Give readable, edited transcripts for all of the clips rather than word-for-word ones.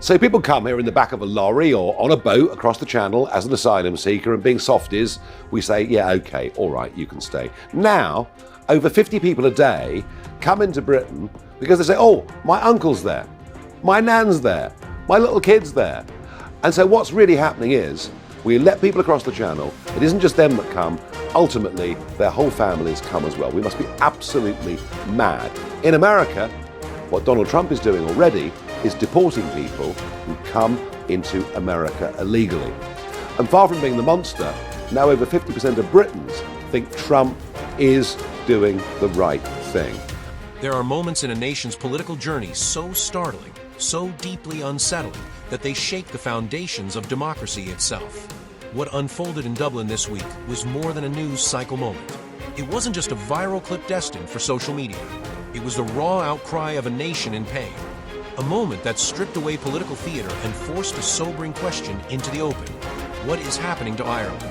So people come here in the back of a lorry or on a boat across the channel as an asylum seeker, and being softies, we say, yeah, okay, all right, you can stay. Now, over 50 people a day come into Britain because they say, oh, my uncle's there, my nan's there, my little kid's there. And so what's really happening is we let people across the channel. It isn't just them that come. Ultimately, their whole families come as well. We must be absolutely mad. In America, what Donald Trump is doing already is deporting people who come into America illegally. And far from being the monster, now over 50% of Britons think Trump is doing the right thing. There are moments in a nation's political journey so startling, so deeply unsettling, that they shake the foundations of democracy itself. What unfolded in Dublin this week was more than a news cycle moment. It wasn't just a viral clip destined for social media. It was the raw outcry of a nation in pain. A moment that stripped away political theater and forced a sobering question into the open. What is happening to Ireland?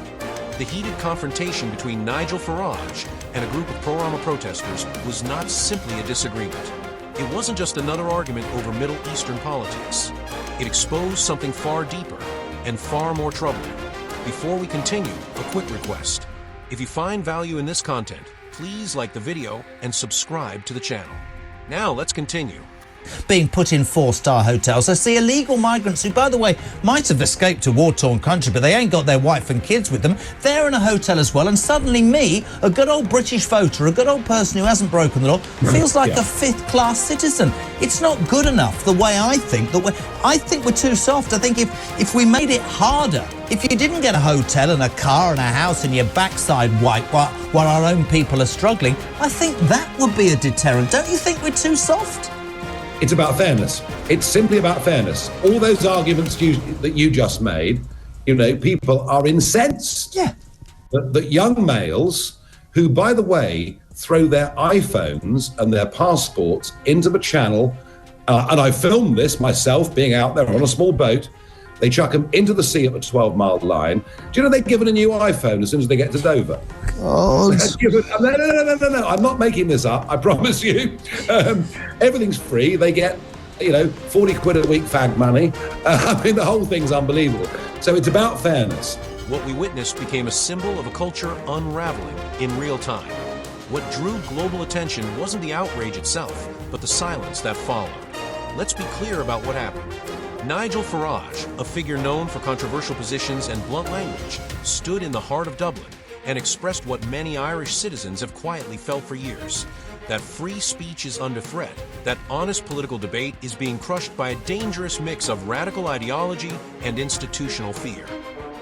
The heated confrontation between Nigel Farage and a group of pro-Roma protesters was not simply a disagreement. It wasn't just another argument over Middle Eastern politics. It exposed something far deeper and far more troubling. Before we continue, a quick request. If you find value in this content, please like the video and subscribe to the channel. Now let's continue. Being put in 4-star hotels. I see illegal migrants who, by the way, might have escaped a war-torn country, but they ain't got their wife and kids with them. They're in a hotel as well, and suddenly me, a good old British voter, a good old person who hasn't broken the law, feels like a fifth-class citizen. It's not good enough the way I think. I think we're too soft. I think if we made it harder, if you didn't get a hotel and a car and a house and your backside wiped while our own people are struggling, I think that would be a deterrent. Don't you think we're too soft? It's about fairness. It's simply about fairness. All those arguments that you just made, people are incensed. Yeah. That young males who, by the way, throw their iPhones and their passports into the channel, and I filmed this myself being out there on a small boat, they chuck them into the sea at the 12-mile line. Do you know they're given a new iPhone as soon as they get to Dover? God. No, I'm not making this up, I promise you. Everything's free. They get, 40 quid a week fag money. The whole thing's unbelievable. So it's about fairness. What we witnessed became a symbol of a culture unraveling in real time. What drew global attention wasn't the outrage itself, but the silence that followed. Let's be clear about what happened. Nigel Farage, a figure known for controversial positions and blunt language, stood in the heart of Dublin and expressed what many Irish citizens have quietly felt for years, that free speech is under threat, that honest political debate is being crushed by a dangerous mix of radical ideology and institutional fear.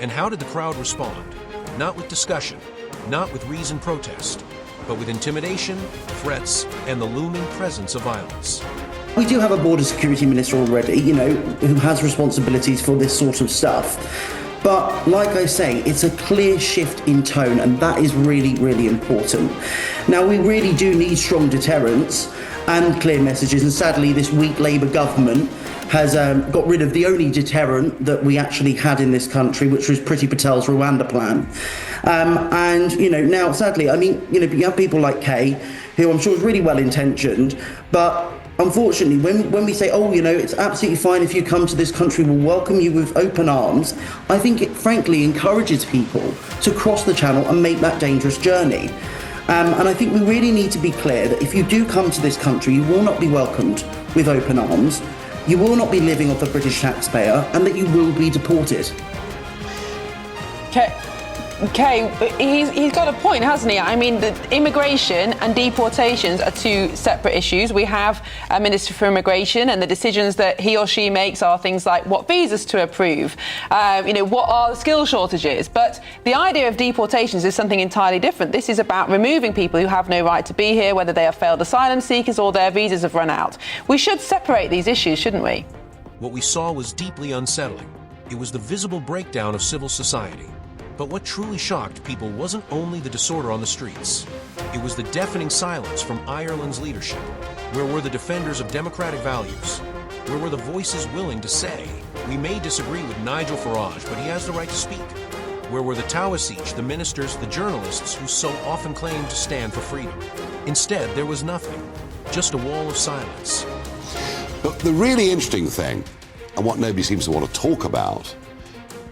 And how did the crowd respond? Not with discussion, not with reasoned protest, but with intimidation, threats, and the looming presence of violence. We do have a border security minister already, who has responsibilities for this sort of stuff. But like I say, it's a clear shift in tone, and that is really, really important. Now, we really do need strong deterrence and clear messages. And sadly, this weak Labour government has got rid of the only deterrent that we actually had in this country, which was Priti Patel's Rwanda plan. Now, sadly, you have people like Kay, who I'm sure is really well-intentioned, but unfortunately, when we say, it's absolutely fine if you come to this country, we'll welcome you with open arms, I think it frankly encourages people to cross the channel and make that dangerous journey. And I think we really need to be clear that if you do come to this country, you will not be welcomed with open arms, you will not be living off the British taxpayer, and that you will be deported. Okay, he's got a point, hasn't he? The immigration and deportations are two separate issues. We have a Minister for Immigration, and the decisions that he or she makes are things like what visas to approve, what are the skill shortages. But the idea of deportations is something entirely different. This is about removing people who have no right to be here, whether they are failed asylum seekers or their visas have run out. We should separate these issues, shouldn't we? What we saw was deeply unsettling. It was the visible breakdown of civil society. But what truly shocked people wasn't only the disorder on the streets. It was the deafening silence from Ireland's leadership. Where were the defenders of democratic values? Where were the voices willing to say, we may disagree with Nigel Farage, but he has the right to speak? Where were the Taoiseach, the ministers, the journalists who so often claimed to stand for freedom? Instead, there was nothing, just a wall of silence. But the really interesting thing and what nobody seems to want to talk about,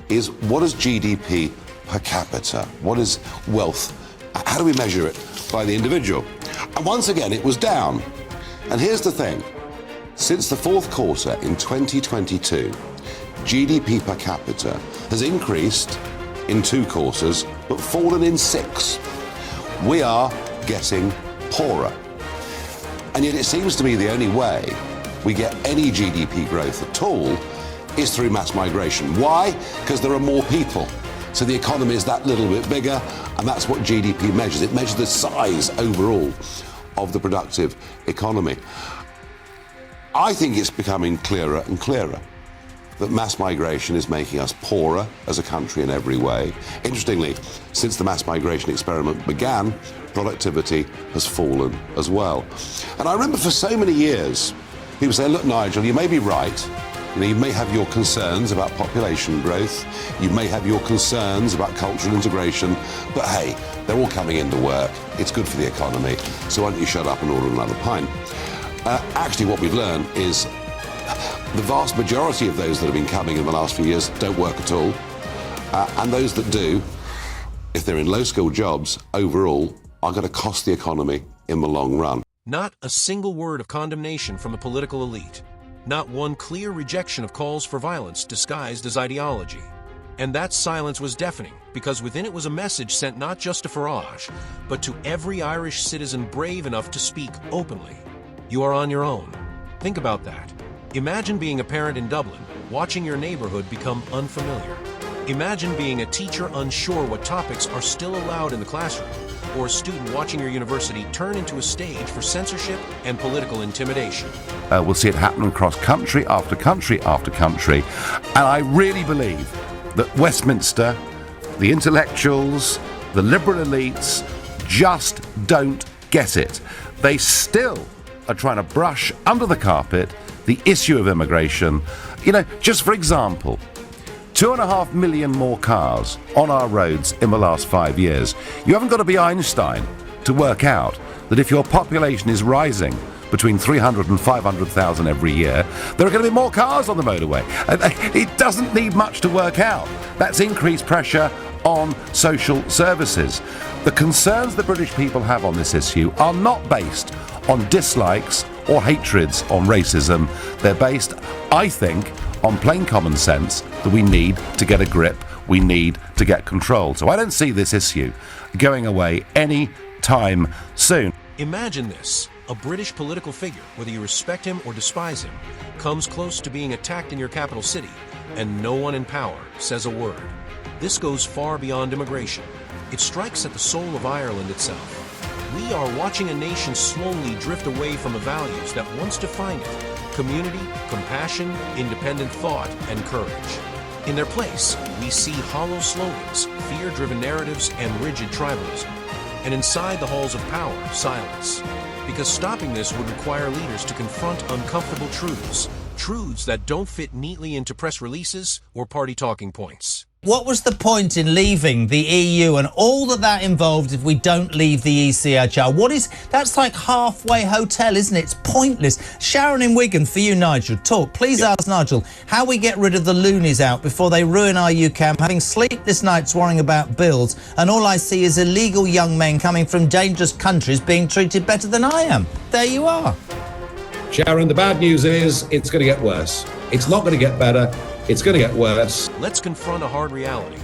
is what is GDP per capita? What is wealth? How do we measure it by the individual? And once again, it was down. And here's the thing. Since the fourth quarter in 2022, GDP per capita has increased in 2 quarters, but fallen in 6. We are getting poorer. And yet it seems to me the only way we get any GDP growth at all is through mass migration. Why? Because there are more people. So the economy is that little bit bigger, and that's what GDP measures. It measures the size overall of the productive economy. I think it's becoming clearer and clearer that mass migration is making us poorer as a country in every way. Interestingly, since the mass migration experiment began, productivity has fallen as well. And I remember for so many years, people say, look, Nigel, you may be right. You may have your concerns about population growth. You may have your concerns about cultural integration. But hey, they're all coming into work. It's good for the economy. So why don't you shut up and order another pint? Actually, what we've learned is the vast majority of those that have been coming in the last few years don't work at all. And those that do, if they're in low-skilled jobs, overall, are going to cost the economy in the long run. Not a single word of condemnation from the political elite. Not one clear rejection of calls for violence disguised as ideology. And that silence was deafening, because within it was a message sent not just to Farage, but to every Irish citizen brave enough to speak openly. You are on your own. Think about that. Imagine being a parent in Dublin, watching your neighborhood become unfamiliar. Imagine being a teacher unsure what topics are still allowed in the classroom, or a student watching your university turn into a stage for censorship and political intimidation. We'll see it happen across country after country after country. And I really believe that Westminster, the intellectuals, the liberal elites just don't get it. They still are trying to brush under the carpet the issue of immigration. You know, just for example, 2.5 million more cars on our roads in the last 5 years. You haven't got to be Einstein to work out that if your population is rising between 300 and 500,000 every year, there are going to be more cars on the motorway. It doesn't need much to work out. That's increased pressure on social services. The concerns the British people have on this issue are not based on dislikes or hatreds on racism. They're based, I think, on plain common sense that we need to get a grip, we need to get control. So I don't see this issue going away any time soon. Imagine this. A British political figure, whether you respect him or despise him, comes close to being attacked in your capital city, and no one in power says a word. This goes far beyond immigration. It strikes at the soul of Ireland itself. We are watching a nation slowly drift away from the values that once defined it: community, compassion, independent thought, and courage. In their place, we see hollow slogans, fear-driven narratives, and rigid tribalism. And inside the halls of power, silence. Because stopping this would require leaders to confront uncomfortable truths that don't fit neatly into press releases or party talking points. What was the point in leaving the EU and all that involved if we don't leave the ECHR? That's like halfway hotel, isn't it? It's pointless. Sharon in Wigan, for you, Nigel, talk. Please ask Nigel how we get rid of the loonies out before they ruin our UK. I'm having sleepless nights worrying about bills, and all I see is illegal young men coming from dangerous countries being treated better than I am. There you are. Sharon, the bad news is it's going to get worse. It's not going to get better. It's going to get worse. Let's confront a hard reality.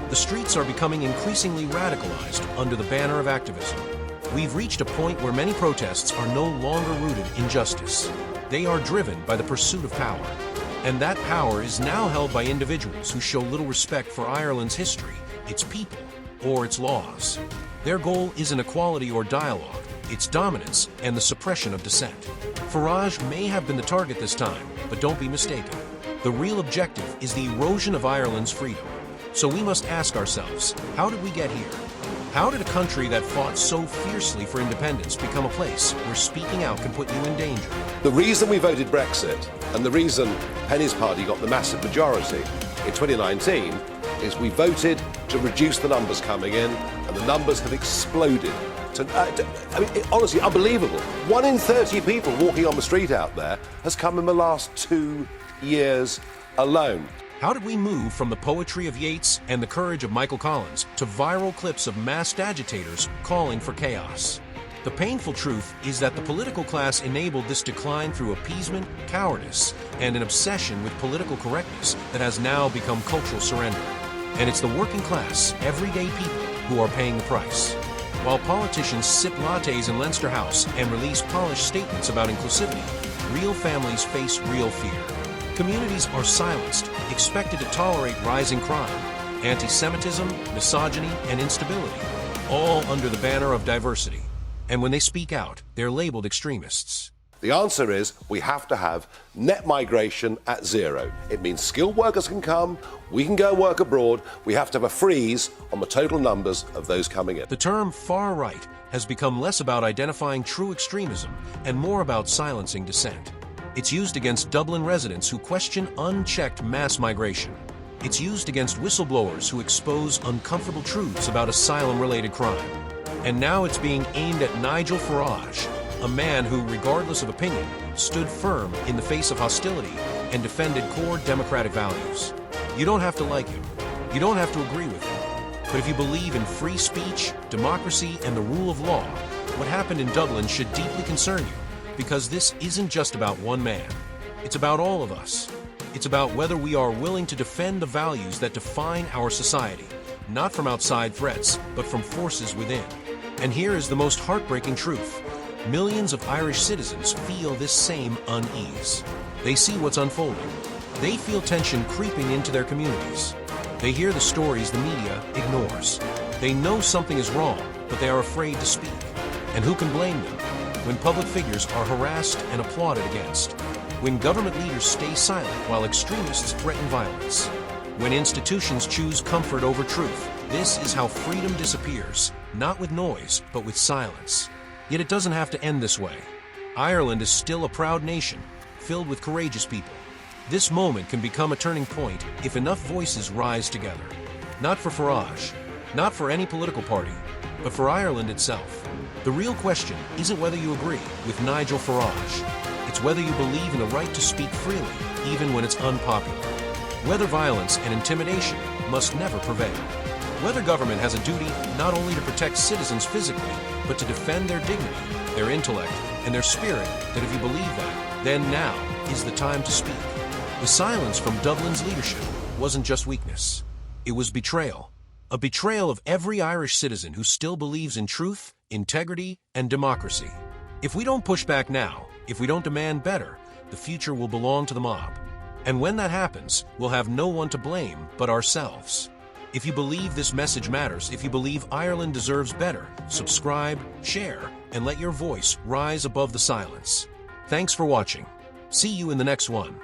The streets are becoming increasingly radicalized under the banner of activism. We've reached a point where many protests are no longer rooted in justice. They are driven by the pursuit of power. And that power is now held by individuals who show little respect for Ireland's history, its people, or its laws. Their goal isn't equality or dialogue. It's dominance and the suppression of dissent. Farage may have been the target this time, but don't be mistaken. The real objective is the erosion of Ireland's freedom. So we must ask ourselves, how did we get here? How did a country that fought so fiercely for independence become a place where speaking out can put you in danger? The reason we voted Brexit and the reason Penny's party got the massive majority in 2019 is we voted to reduce the numbers coming in, and the numbers have exploded I mean, honestly, unbelievable. 1 in 30 people walking on the street out there has come in the last 2 years alone. How did we move from the poetry of Yeats and the courage of Michael Collins to viral clips of masked agitators calling for chaos? The painful truth is that the political class enabled this decline through appeasement, cowardice, and an obsession with political correctness that has now become cultural surrender. And it's the working class, everyday people, who are paying the price. While politicians sip lattes in Leinster House and release polished statements about inclusivity, real families face real fear. Communities are silenced, expected to tolerate rising crime, anti-Semitism, misogyny, and instability, all under the banner of diversity. And when they speak out, they're labeled extremists. The answer is we have to have net migration at zero. It means skilled workers can come, we can go work abroad, we have to have a freeze on the total numbers of those coming in. The term far right has become less about identifying true extremism and more about silencing dissent. It's used against Dublin residents who question unchecked mass migration. It's used against whistleblowers who expose uncomfortable truths about asylum-related crime. And now it's being aimed at Nigel Farage, a man who, regardless of opinion, stood firm in the face of hostility and defended core democratic values. You don't have to like him. You don't have to agree with him. But if you believe in free speech, democracy, and the rule of law, what happened in Dublin should deeply concern you, because this isn't just about one man. It's about all of us. It's about whether we are willing to defend the values that define our society, not from outside threats, but from forces within. And here is the most heartbreaking truth. Millions of Irish citizens feel this same unease. They see what's unfolding. They feel tension creeping into their communities. They hear the stories the media ignores. They know something is wrong, but they are afraid to speak. And who can blame them when public figures are harassed and applauded against? When government leaders stay silent while extremists threaten violence? When institutions choose comfort over truth? This is how freedom disappears, not with noise, but with silence. Yet it doesn't have to end this way. Ireland is still a proud nation, filled with courageous people. This moment can become a turning point if enough voices rise together. Not for Farage, not for any political party, but for Ireland itself. The real question isn't whether you agree with Nigel Farage. It's whether you believe in the right to speak freely, even when it's unpopular. Whether violence and intimidation must never prevail. Whether government has a duty not only to protect citizens physically, but to defend their dignity, their intellect, and their spirit, that if you believe that, then now is the time to speak. The silence from Dublin's leadership wasn't just weakness. It was betrayal. A betrayal of every Irish citizen who still believes in truth, integrity, and democracy. If we don't push back now, if we don't demand better, the future will belong to the mob. And when that happens, we'll have no one to blame but ourselves. If you believe this message matters, if you believe Ireland deserves better, subscribe, share, and let your voice rise above the silence. Thanks for watching. See you in the next one.